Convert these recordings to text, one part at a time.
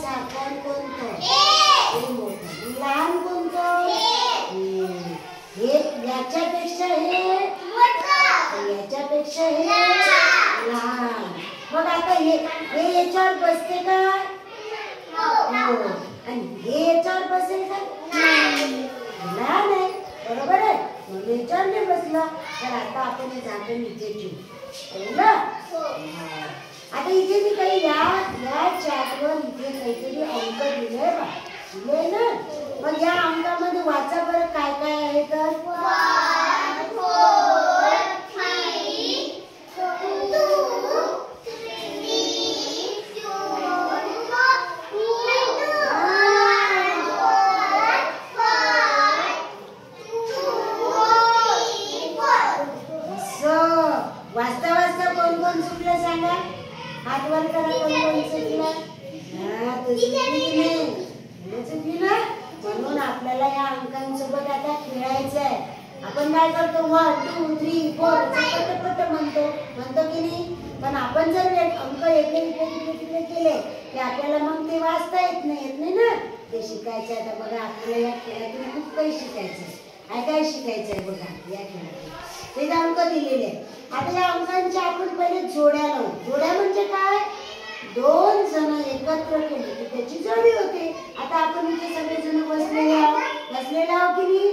मोठा कोण कोणतं हे मोठं लहान कोणतं हे याच्यापेक्षा हे याच्यापेक्षा हे लहान मग आता हे याच्यावर बसते का हो आणि हे याच्यावर बसेल का लहान आहे बरोबर आहे मग याच्यावर नाही बसला तर आता आपण हे झाकण इथे ठेवू ना आता इथे मी काही या चार्टवर इथे काहीतरी अंक दिले ना मग या अंकामध्ये वाचा बरं काय काय आहे तर 1 4 5 2 वाजता वाजता कोण कोण चुकलं सांगा हात वर करा कोण कोण चुकलं चुकली ना म्हणून आपल्याला या अंकांसोबत आता खेळायचं आहे आपण काय करतो 1 2 3 4 पट म्हणतो की नाही पण आपण जर अंक इकडे केले की आपल्याला मग ते वाचता येत नाही ना ते शिकायचं आहे आता बघा आपल्याला या खेळातून खूप काही शिकायचं आहे काय शिकायचं आहे बघा या खेळातून ते अंक दिलेले आता या अंकांच्या आपण पहिले जोड्या लावू जोड्या म्हणजे काय दोन जण एकत्र केले की त्याची जोडी होते आता आपण इथे सगळेजण बसलेले आहोत की नाही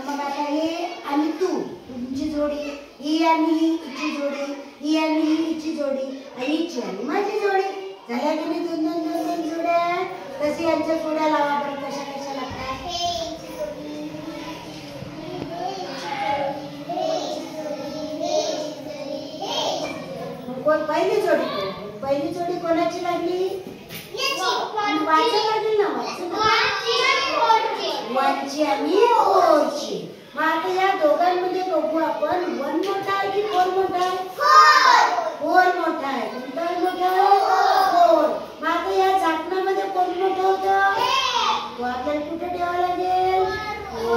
मग आता हे आणि तुमची जोडी ही आणि हिची जोडी ही आणि हिची जोडी आणि हिची आणि माझी जोडी झाल्या की नाही दोन जोड्या तशी यांच्या जोड्या लावा बरं कशा लागतात पहिली जोडी कोणाची लागली वाचा लागली ना वनची आणि फोरची मग आता या दोघांमध्ये बघू आपण 1 मोठा आहे की 4 मोठा आहे 4 मोठा आहे कोणता मोठा आहे 4 मग आता या झाकणामध्ये कोण मोठं होतं तो आपल्याला कुठे ठेवावं लागेल हळू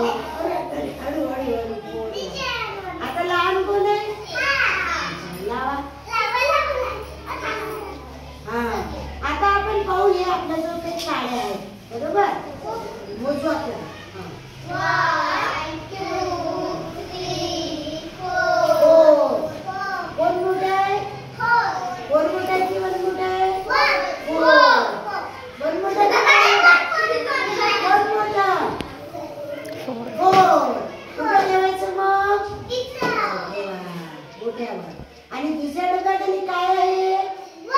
आता लहान कोण आहे लावा आता आपण पाहूया आपल्याजवळ काही शाळा आहेत बरोबर मोजू आपल्याला 1 2 3 4 कोण मोठा आहे 4 मोठा आहे की 1 मोठा आहे 1 मोठा कोण मोठा 4 कुठे ठेवायचं मग मोठ्यावर आणि दुसऱ्या डब्याखाली काय आहे 1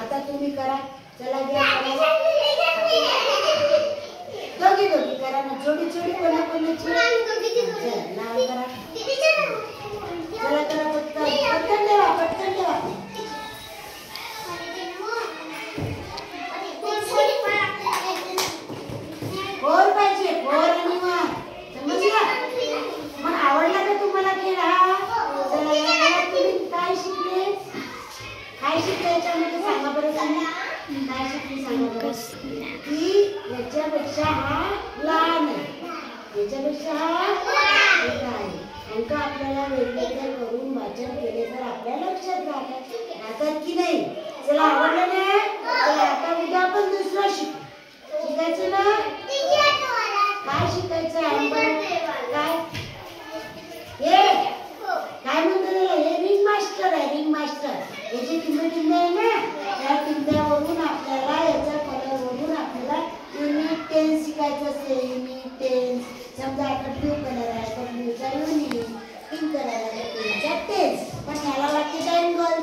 आता तुम्ही करा चला दोघी करा ना जोडी कोणाची नाव करा चला करा पटकन ठेवा फोर पाहिजे 4 आणि 1 समजला मग आवडला का तुम्हाला खेळ हा चला तुम्ही काय शिकले याच्यामध्ये सांगा बरं काय शिकली सांगा बरं की याच्यापेक्षा हा लहान आहे याच्यापेक्षा हा मोठा आहे अंक आपल्याला वेगवेगळे करून वाचन केले तर आपल्या लक्षात राहतात की नाही चला आवडलं ना चला आता उद्या आपण दुसरं शिकायचं ना काय शिकायचं आहे काय काय म्हणतो त्याला हे रिंग मास्टर आहे रिंग मास्टर याचे टिंबे आहे ना त्या टिंब्यावरून आपल्याला याच्या कलरवरून आपल्याला युनिट 10 शिकायचं असते युनिट 10 समजा आता ब्लू कलर आहे तर ब्लूचा युनिट पिंक कलर आहे पिंकचा 10 पण याला लागते 10 बॉल